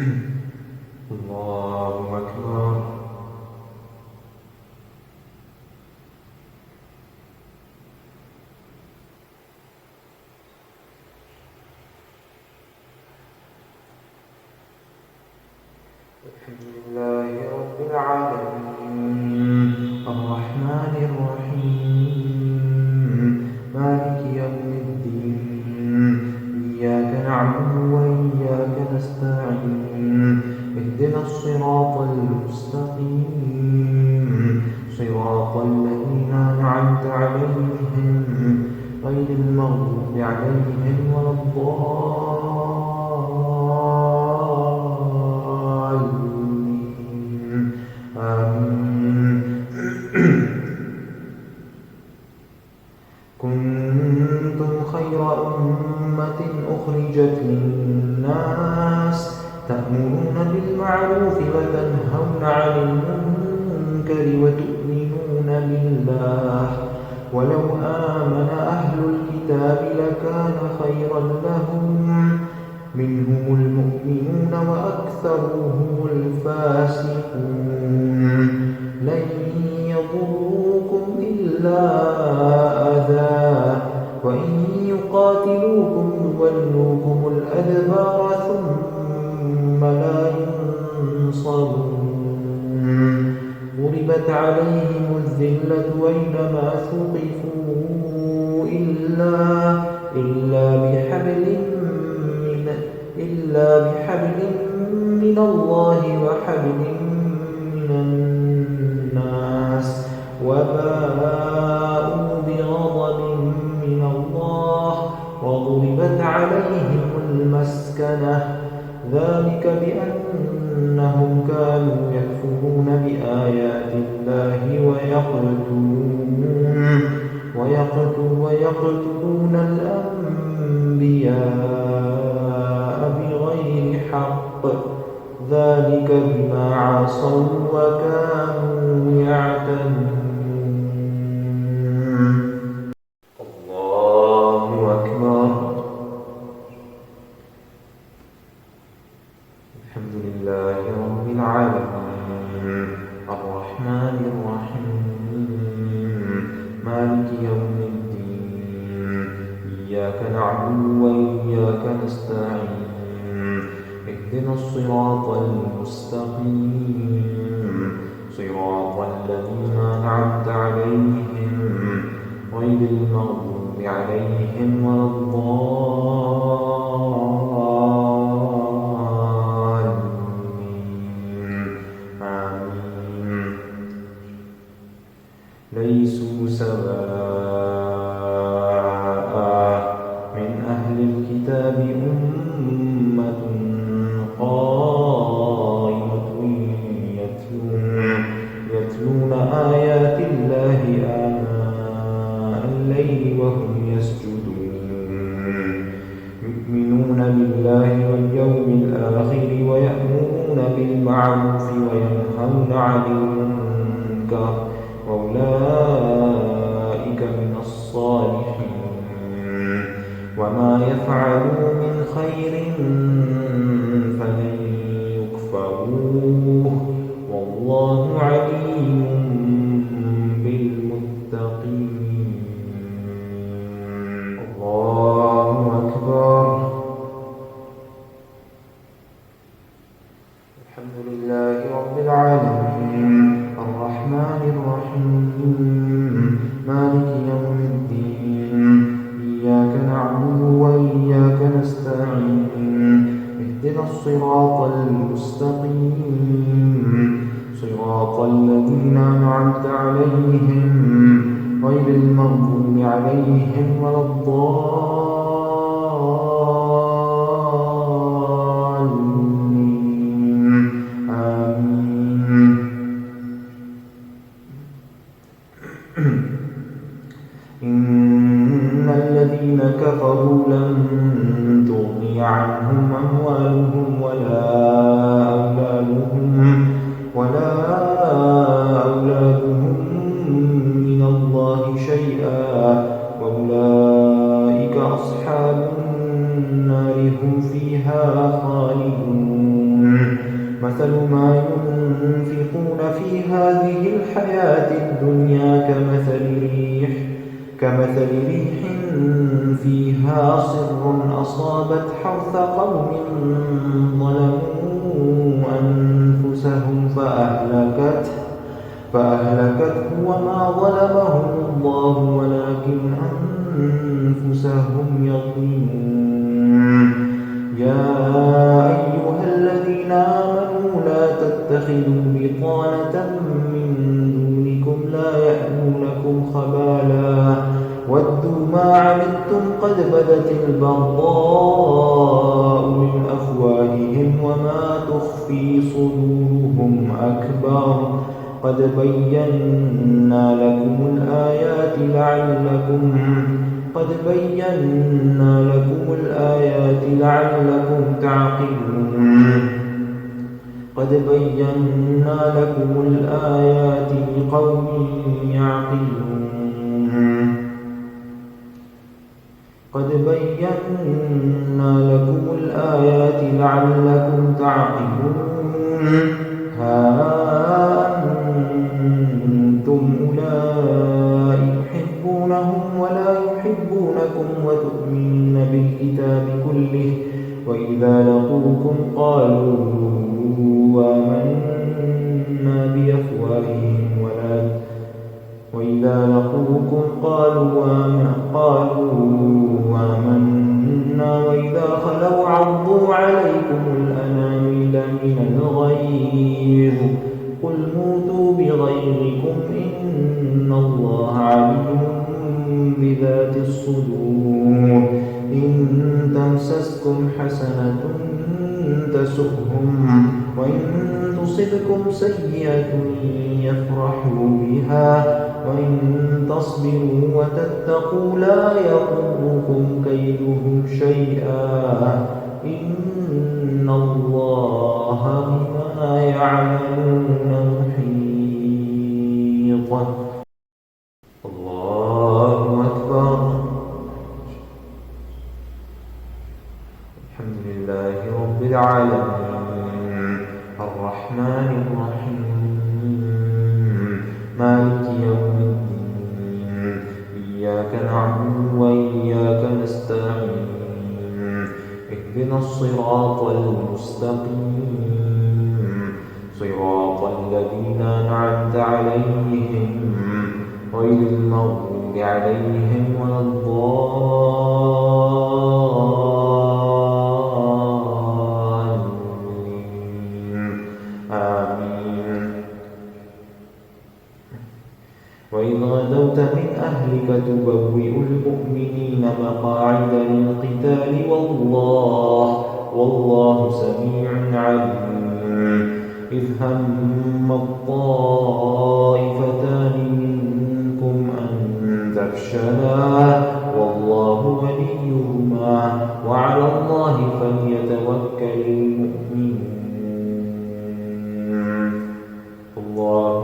الله أكبر. الحمد لله رب العالمين الرحمن الرحيم مالك يوم الدين إياك نعبد وإياك نستعين اهدنا الصراط المستقيم صراط الذين أنعمت عليهم غير المغضوب عليهم ولا الضالين آمين. كنتم خير أمة أخرجت للناس تأمرون بالمعروف وتنهون عن المنكر وتؤمنون بالله ولو آمن أهل الكتاب لكان خيرا لهم منهم المؤمنون وأكثرهم الفاسقون لن يضروكم إلا أذى وإن يقاتلوكم يولوكم الأدبار ثم لا ينصرون ضربت عليهم الذلة أينما ثقفوا إلا بحبل من الله وحبل من الناس وباءوا بغضب من الله وضربت عليهم المسكنة ذلك بأنهم كانوا يكفرون بآيات الله ويقتلون الأنبياء بغير حق ذلك بما عصوا وكانوا يعتدون. الله أكبر. الحمد لله رب العالمين الرحمن الرحيم مالك يوم الدين إياك نعبد وإياك نستعين اهدنا الصراط المستقيم صراط الذين أنعمت عليهم غير المغضوب عليهم ولا الضالين آمين. ليسوا سواء من أهل الكتاب أمة قائمة يتلون آيات الله آناء الليل وهم يسجدون يؤمنون بالله واليوم الآخر ويأمرون بالمعروف وينهون عن المنكر وأولئك من الصالحين وما يفعلوا من خير فلن يكفروه والله عليم بالمتقين. الله أكبر. الحمد لله رب العالمين الرحمن الرحيم مالك يوم الدين إياك نعبد وإياك نستعين اهدنا الصراط المستقيم صراط الذين أنعمت عليهم غير المغضوب عليهم ولا الضالين آمين. إن الذين كفروا لن تغني عنهم أموالهم ولا أولادهم من الله شيئا وأولئك مثل ما ينفقون في هذه الحياة الدنيا كمثل ريح فيها صر أصابت حرث قوم ظلموا أنفسهم فأهلكته وما ظلمهم الله ولكن أنفسهم يظلمون. يا أيها الذين آمنوا لا تتخذوا بطانة من دونكم لا يألونكم خبالا ودوا ما عنتم قد بدت البغضاء من أفواههم وما تخفي صدورهم أكبر قد بينا لكم الآيات لعلكم تعقلون. قد بينا لكم الآيات لقوم يعقلون. قد بينا لكم الآيات لعلكم تعقلون. ها أنتم أولئك تحبونهم ولا يحبونكم وتؤمنون بالكتاب كله وإذا لقوكم قالوا آمنا بأفواههم وإذا خلوا عضوا عليكم الأنامل من الغيظ قل موتوا بغيظكم إن الله عليم بذات الصدور. إن تمسسكم حسنة تسؤهم وإن تصبكم سيئة يفرحوا بها وإن تصبروا وتتقوا لا يضركم كيدهم شيئا إن الله بما يعملون محيط. الله أكبر. الحمد لله رب العالمين الرحمن الرحيم مالك يوم الدين إياك نعبد وإياك نستعين اهدنا الصراط المستقيم صراط الذين أنعمت عليهم غير المغضوب عليهم ولا الضالين آمين. وإذ غدوت من أهلك تبوئ المؤمنين مقاعد للقتال والله سميع عليم. إذ هم الطائفتان منكم أن تفشلا والله وليهما وعلى الله فليتوكل المؤمنون. الله